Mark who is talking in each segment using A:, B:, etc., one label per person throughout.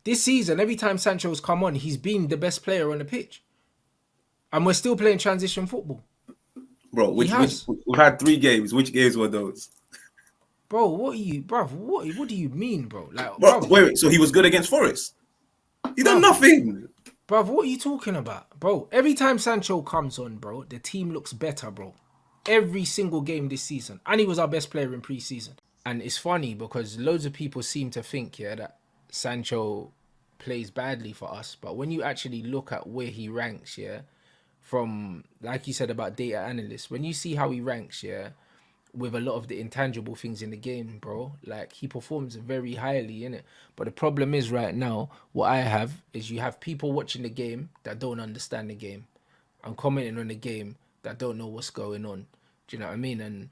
A: This season, every time Sancho's come on, he's been the best player on the pitch. And we're still playing transition football.
B: Bro,
A: He
B: which
A: has.
B: we've had 3 games. Which games were those?
A: Bro, what are you, bruv? What do you mean, bro? Like,
B: Bro,
A: bruv,
B: wait. So he was good against Forest. He done
A: bruv,
B: nothing.
A: bruv, what are you talking about? Bro, every time Sancho comes on, bro, the team looks better, bro. Every single game this season. And he was our best player in pre-season. And it's funny because loads of people seem to think, yeah, that Sancho plays badly for us. But when you actually look at where he ranks, yeah, from, like you said about data analysts, when you see how he ranks, yeah, with a lot of the intangible things in the game, bro, like he performs very highly in it. But the problem is right now, what I have is you have people watching the game that don't understand the game and commenting on the game that don't know what's going on. Do you know what I mean? And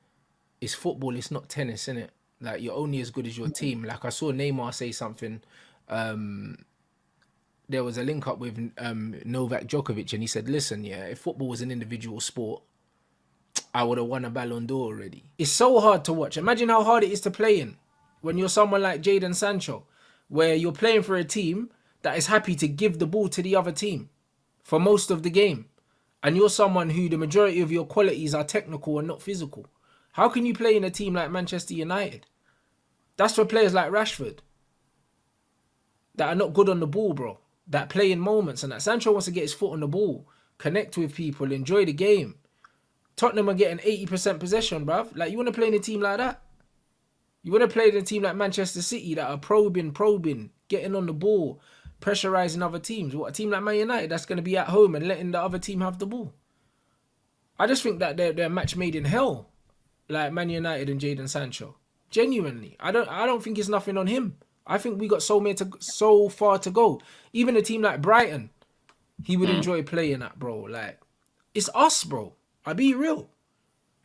A: it's football, it's not tennis, innit? Like you're only as good as your team. Like I saw Neymar say something. There was a link up with Novak Djokovic, and he said, "Listen, yeah, if football was an individual sport, I would have won a Ballon d'Or already." It's so hard to watch. Imagine how hard it is to play in when you're someone like Jadon Sancho, where you're playing for a team that is happy to give the ball to the other team for most of the game, and you're someone who the majority of your qualities are technical and not physical. How can you play in a team like Manchester United? That's for players like Rashford that are not good on the ball, bro. That play in moments and that. Sancho wants to get his foot on the ball, connect with people, enjoy the game. Tottenham are getting 80% possession, bruv. Like, you want to play in a team like that? You want to play in a team like Manchester City that are probing, getting on the ball, pressurising other teams. What, a team like Man United that's going to be at home and letting the other team have the ball? I just think that they're a match made in hell, like Man United and Jadon Sancho. Genuinely, I don't think it's nothing on him. I think we got so far to go. Even a team like Brighton, he would enjoy playing at, bro. Like, it's us, bro. I be real.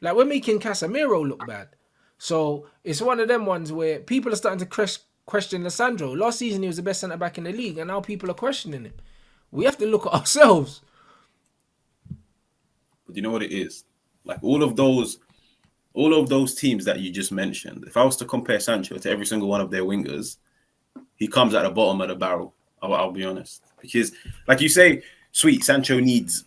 A: Like, we're making Casemiro look bad. So it's one of them ones where people are starting to question Lissandro. Last season he was the best centre back in the league, and now people are questioning him. We have to look at ourselves.
B: But you know what it is? Like all of those teams that you just mentioned, if I was to compare Sancho to every single one of their wingers, he comes at the bottom of the barrel. I'll be honest. Because, like you say, sweet, Sancho needs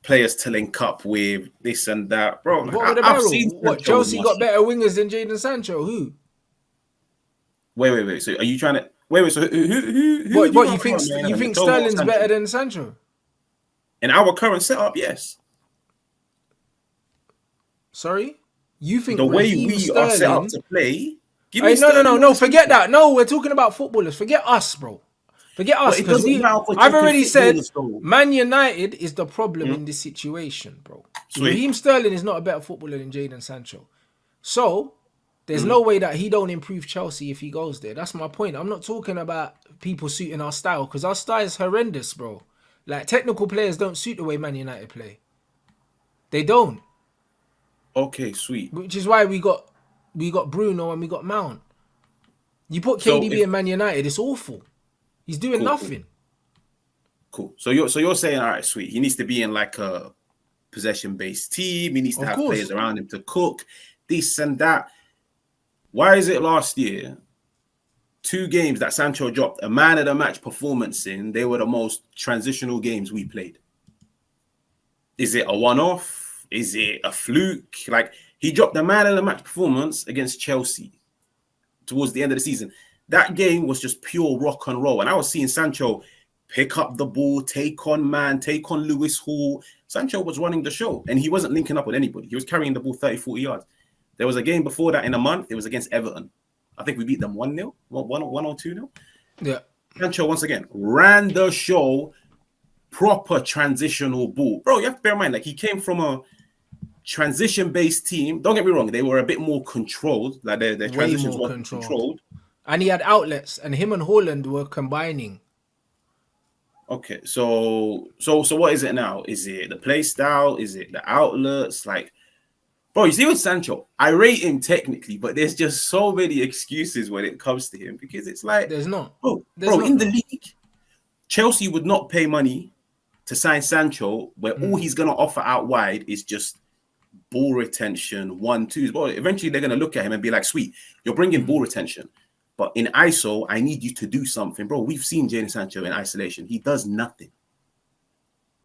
B: players to link up with this and that. Bro, like,
A: Bottom of the
B: I've
A: barrel.
B: seen
A: What,
B: Sancho with
A: Chelsea
B: my...
A: got better wingers than Jadon Sancho? Who?
B: Wait. So are you trying to... Wait. So who
A: What,
B: have you
A: what
B: got around, man?
A: you
B: And
A: think
B: Mitoma or
A: Sterling's
B: Sancho?
A: better than Sancho?
B: In our current setup, yes.
A: Sorry? You think
B: The way
A: Raheem
B: we are set up
A: Sterling...
B: to play, give me
A: Hey,
B: Sterling over
A: no, forget
B: Sancho.
A: that. No, we're talking about footballers. Forget us, bro. Forget
B: But
A: us,
B: it
A: because
B: doesn't matter for
A: I've
B: talking
A: already said
B: footballers, though.
A: Man United is the problem in this situation, bro.
B: Sweet.
A: Raheem Sterling is not a better footballer than Jadon Sancho. So, there's no way that he don't improve Chelsea if he goes there. That's my point. I'm not talking about people suiting our style, because our style is horrendous, bro. Like, technical players don't suit the way Man United play. They don't.
B: Okay, sweet.
A: Which is why we got Bruno and we got Mount. You put
B: So
A: KDB
B: if
A: in Man United, it's awful. He's doing
B: cool.
A: nothing.
B: Cool. So you're saying, all right, sweet. He needs to be in like a possession-based team. He needs to
A: Of
B: have
A: course.
B: players around him to cook, this and that. Why is it last year, 2 games that Sancho dropped a man of the match performance in, they were the most transitional games we played? Is it a one-off? Is it a fluke? Like, he dropped a man of the match performance against Chelsea towards the end of the season. That game was just pure rock and roll. And I was seeing Sancho pick up the ball, take on man, take on Lewis Hall. Sancho was running the show, and he wasn't linking up with anybody. He was carrying the ball 30, 40 yards. There was a game before that in a month. It was against Everton. I think we beat them 1-0, 1 or 2-0.
A: Yeah.
B: Sancho, once again, ran the show, proper transitional ball. Bro, you have to bear in mind, like, he came from a transition-based team. Don't get me wrong, they were a bit more controlled. Like, their
A: Way
B: transitions
A: more
B: were
A: controlled.
B: controlled.
A: And he had outlets, and him and Haaland were combining.
B: Okay, so what is it now? Is it the play style? Is it the outlets? Like, bro, you see with Sancho, I rate him technically, but there's just so many excuses when it comes to him, because it's like,
A: There's not.
B: bro,
A: There's not,
B: in the
A: though.
B: league, Chelsea would not pay money to sign Sancho, where all he's gonna offer out wide is just ball retention, 1-2s. Well, eventually they're gonna look at him and be like, sweet, you're bringing ball retention, But in ISO, I need you to do something, bro. We've seen Jadon Sancho in isolation. He does nothing.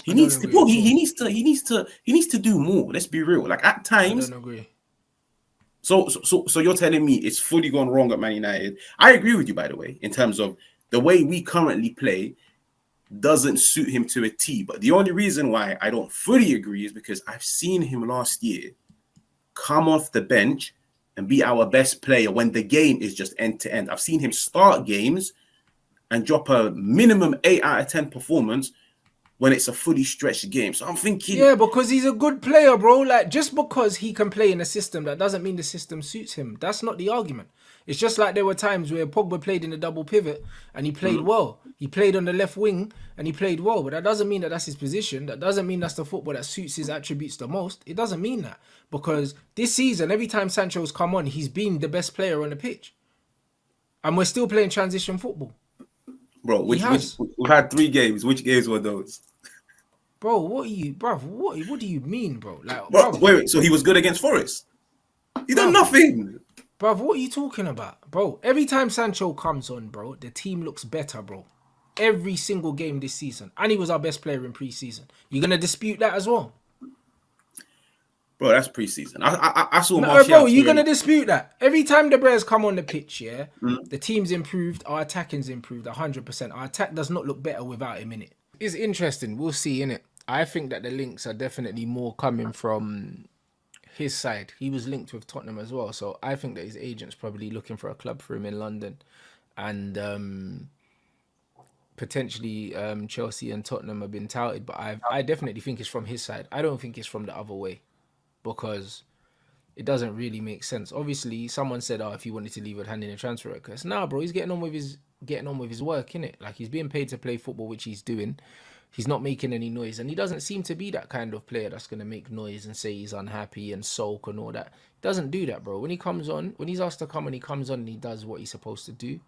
B: He
A: I don't
B: needs to,
A: agree
B: bro.
A: at all.
B: He needs to do more. Let's be real. Like at
A: I
B: times,
A: don't agree.
B: so you're telling me it's fully gone wrong at Man United? I agree with you, by the way, in terms of the way we currently play doesn't suit him to a T. But the only reason why I don't fully agree is because I've seen him last year come off the bench and be our best player when the game is just end to end. I've seen him start games and drop a minimum 8 out of 10 performance when it's a fully stretched game. So I'm thinking,
A: Yeah, because he's a good player, bro. Like, just because he can play in a system, that doesn't mean the system suits him. That's not the argument. It's just like there were times where Pogba played in a double pivot and he played well. He played on the left wing and he played well. But that doesn't mean that that's his position. That doesn't mean that's the football that suits his attributes the most. It doesn't mean that. Because this season, every time Sancho's come on, he's been the best player on the pitch. And we're still playing transition football.
B: bro,
A: He
B: which
A: has.
B: we've had 3 games. Which games were those?
A: Bro, what are you, bruv? What do you mean, bro? Like,
B: Bro,
A: bruv,
B: wait, so he was good against Forest? He done
A: bruv.
B: nothing.
A: Bruv, what are you talking about? Bro, every time Sancho comes on, bro, the team looks better, bro. Every single game this season. And he was our best player in pre-season. You going to dispute that as well?
B: Bro, that's preseason. I saw
A: No, bro,
B: Martial
A: you going to
B: clearly.
A: dispute that? Every time the Bears come on the pitch, yeah, the team's improved, our attacking's improved 100%. Our attack does not look better without him in it. It's interesting. We'll see, innit? I think that the links are definitely more coming from his side. He was linked with Tottenham as well, so I think that his agent's probably looking for a club for him in London, and potentially Chelsea and Tottenham have been touted. But I definitely think it's from his side. I don't think it's from the other way, because it doesn't really make sense. Obviously, someone said, "Oh, if he wanted to leave, I'd hand in a transfer request." Nah, bro, he's getting on with his work, innit? Like, he's being paid to play football, which he's doing. He's not making any noise, and he doesn't seem to be that kind of player that's gonna make noise and say he's unhappy and sulk and all that. He doesn't do that, bro. When he comes on, when he's asked to come on, he comes on and he does what he's supposed to do.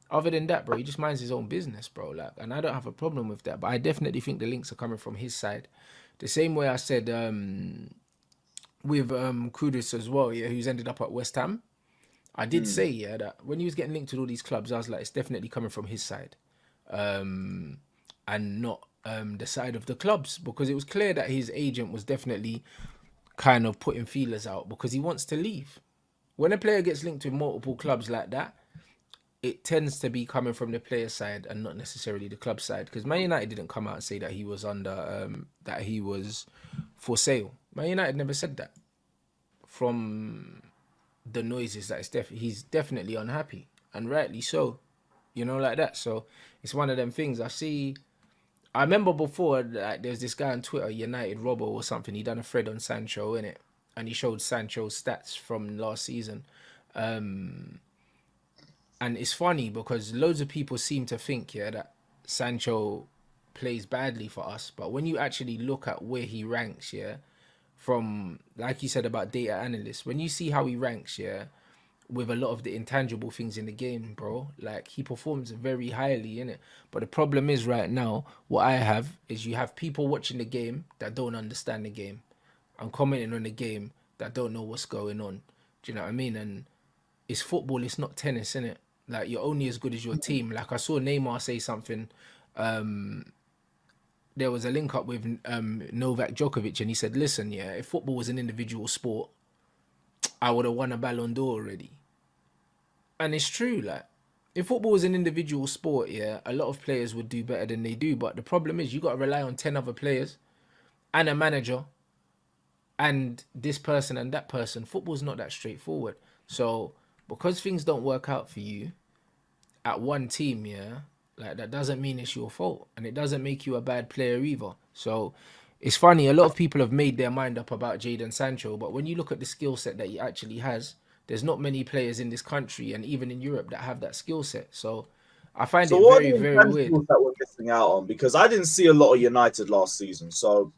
A: Other than that, bro, he just minds his own business, bro. Like, and I don't have a problem with that. But I definitely think the links are coming from his side. The same way I said with Kudus as well, yeah, who's ended up at West Ham. I did say, yeah, that when he was getting linked to all these clubs, I was like, it's definitely coming from his side, and not the side of the clubs, because it was clear that his agent was definitely kind of putting feelers out because he wants to leave. When a player gets linked with multiple clubs like that, it tends to be coming from the player side and not necessarily the club side. Because Man United didn't come out and say that he was that he was for sale. Man United never said that. From the noises, that he's definitely unhappy, and rightly so, you know, like that. So it's one of them things. I remember before, like, there was this guy on Twitter, United Robbo or something. He done a thread on Sancho, innit? And he showed Sancho's stats from last season. And it's funny because loads of people seem to think, yeah, that Sancho plays badly for us. But when you actually look at where he ranks, yeah, from, like you said about data analysts, when you see how he ranks, yeah, with a lot of the intangible things in the game, bro, like, he performs very highly in it. But the problem is right now, what I have is you have people watching the game that don't understand the game and commenting on the game that don't know what's going on. Do you know what I mean? And it's football, it's not tennis, innit? Like, you're only as good as your team. Like, I saw Neymar say something. There was a link up with Novak Djokovic, and he said, listen, yeah, if football was an individual sport, I would have won a Ballon d'Or already. And it's true, like, if football was an individual sport, yeah, a lot of players would do better than they do. But the problem is you got to rely on 10 other players and a manager and this person and that person. Football's not that straightforward. So because things don't work out for you at one team, yeah, like, that doesn't mean it's your fault, and it doesn't make you a bad player either. So it's funny, a lot of people have made their mind up about Jadon Sancho, but when you look at the skill set that he actually has, there's not many players in this country and even in Europe that have that skill set. So I find it
C: what
A: very,
C: are the
A: very weird.
C: intangibles that we're missing out on? Because I didn't see a lot of United last season. So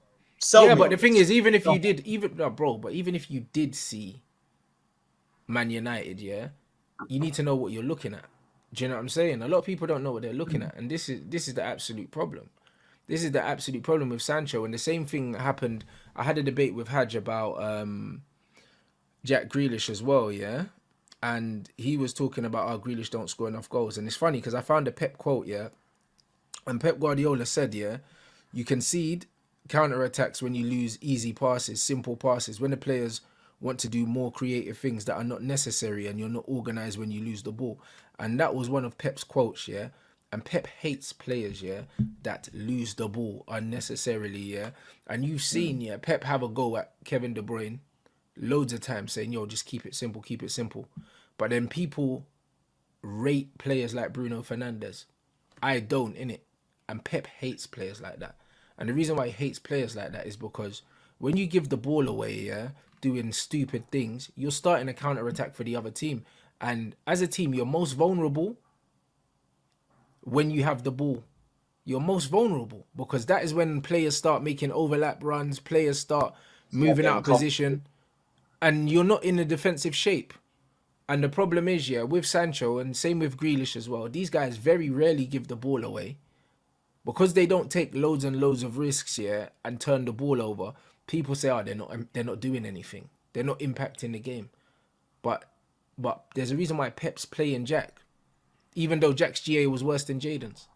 A: Yeah, but the thing is, even if you did, but even if you did see Man United, yeah, you need to know what you're looking at. Do you know what I'm saying? A lot of people don't know what they're looking at, and this is the absolute problem. This is the absolute problem with Sancho, and the same thing happened. I had a debate with Hadj about Jack Grealish as well, yeah. and he was talking about how Grealish don't score enough goals. And it's funny because I found a Pep quote, yeah, and Pep Guardiola said, yeah, you concede counter attacks when you lose easy passes, simple passes, when the players want to do more creative things that are not necessary and you're not organized when you lose the ball. And that was one of Pep's quotes, yeah. And Pep hates players, yeah, that lose the ball unnecessarily, yeah. And you've seen, yeah, Pep have a go at Kevin De Bruyne loads of times saying, yo, just keep it simple, keep it simple. But then people rate players like Bruno Fernandes. I don't, innit? And Pep hates players like that. And the reason why he hates players like that is because when you give the ball away, yeah, doing stupid things, you're starting a counter attack for the other team. And as a team, you're most vulnerable when you have the ball. You're most vulnerable because that is when players start making overlap runs, players start moving out of position, and you're not in a defensive shape. And the problem is, yeah, with Sancho and same with Grealish as well, these guys very rarely give the ball away because they don't take loads and loads of risks, yeah, and turn the ball over. People say, oh, they're not doing anything. They're not impacting the game. But there's a reason why Pep's playing Jack, even though Jack's GA was worse than Jadon's.